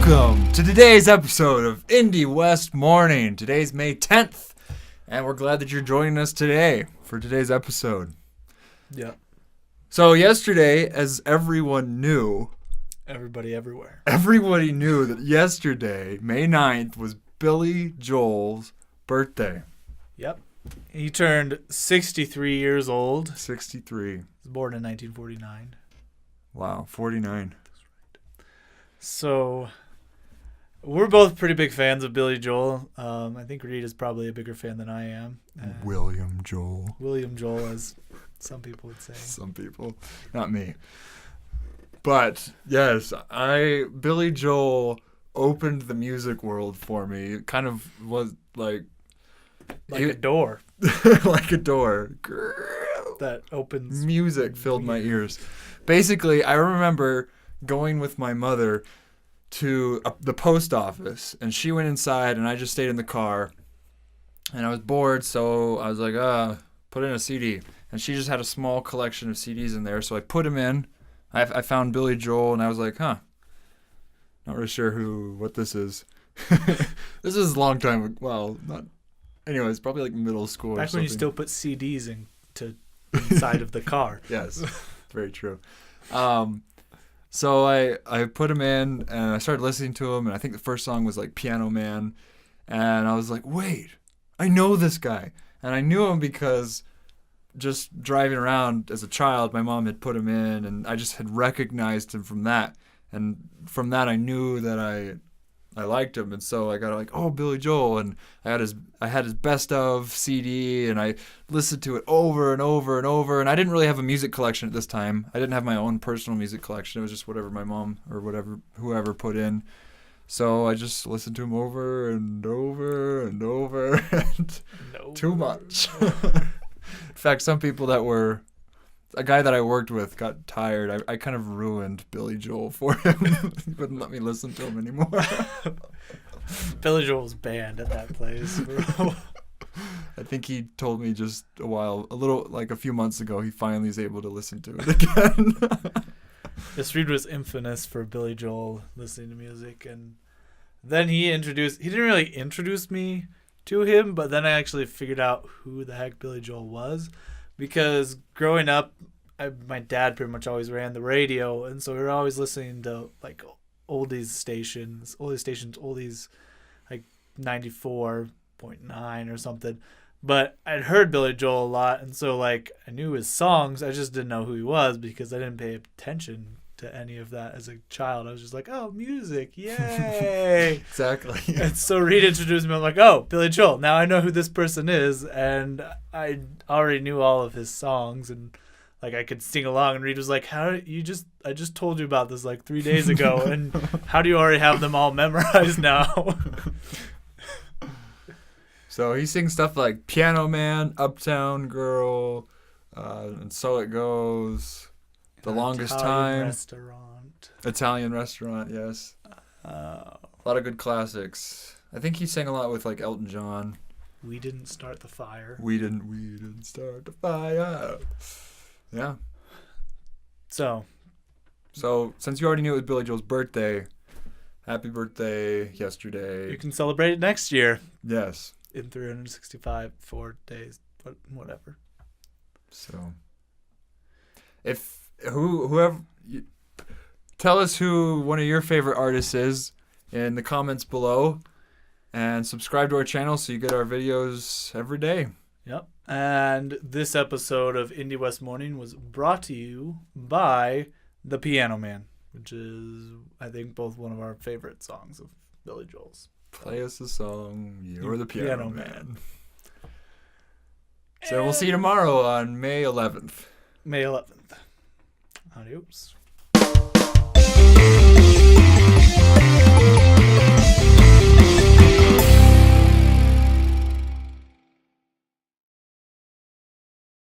Welcome to today's episode of Indie West Morning. Today's May 10th, and we're glad that you're joining us today for today's episode. Yeah. So yesterday, as everyone knew, everybody knew that yesterday, May 9th, was Billy Joel's birthday. Yep. He turned 63 years old. 63. He was born in 1949. Wow, 49. So, we're both pretty big fans of Billy Joel. I think Reed is probably a bigger fan than I am. William Joel. William Joel, as some people would say. Some people. Not me. But, yes, Billy Joel opened the music world for me. It kind of was like a door. Like a door. That opens. Music filled my ears. Basically, I remember going with my mother to the post office, and she went inside, and I just stayed in the car, and I was bored, so I was like, put in a CD, and she just had a small collection of CDs in there, so I put them in. I found Billy Joel, and I was like, not really sure what this is. This is a long time, anyways, probably like middle school or something. Back when you still put CDs inside of the car. Yes, very true. So I put him in, and I started listening to him, and I think the first song was like Piano Man, and I was like, wait, I know this guy. And I knew him because just driving around as a child, my mom had put him in, and I just had recognized him from that. And from that, I knew that I liked him, and so I got like, Billy Joel, and I had his best of CD, and I listened to it over and over and over, and I didn't really have a music collection at this time. I didn't have my own personal music collection. It was just whatever my mom or whoever put in. So I just listened to him over and over and over, and too much. In fact, some people that were a guy that I worked with got tired. I kind of ruined Billy Joel for him. He wouldn't let me listen to him anymore. Billy Joel was banned at that place. I think he told me just a few months ago, he finally is able to listen to it again. This Reed was infamous for Billy Joel listening to music, and then he didn't really introduce me to him, but then I actually figured out who the heck Billy Joel was. Because growing up, my dad pretty much always ran the radio, and so we were always listening to like oldies stations, like 94.9 or something. But I'd heard Billy Joel a lot, and so like I knew his songs. I just didn't know who he was because I didn't pay attention to any of that as a child. I was just like, music, yay! Exactly. And so Reed introduced me. I'm like, Billy Joel. Now I know who this person is, and I already knew all of his songs, and like I could sing along. And Reed was like, I just told you about this like 3 days ago, and how do you already have them all memorized now? So he sings stuff like Piano Man, Uptown Girl, and So It Goes. The Longest Time. Italian Restaurant, yes. A lot of good classics. I think he sang a lot with like Elton John. We Didn't Start the Fire. We didn't start the fire. Yeah. So since you already knew it was Billy Joel's birthday, happy birthday yesterday. You can celebrate it next year. Yes. In 365 4 days, but whatever. So whoever tell us who one of your favorite artists is in the comments below, and subscribe to our channel so you get our videos every day. Yep. And this episode of Indie West Morning was brought to you by The Piano Man, which is, I think, both one of our favorite songs of Billy Joel's. Play us a song. You're the Piano Man. So we'll see you tomorrow on May 11th. May 11th. Adios.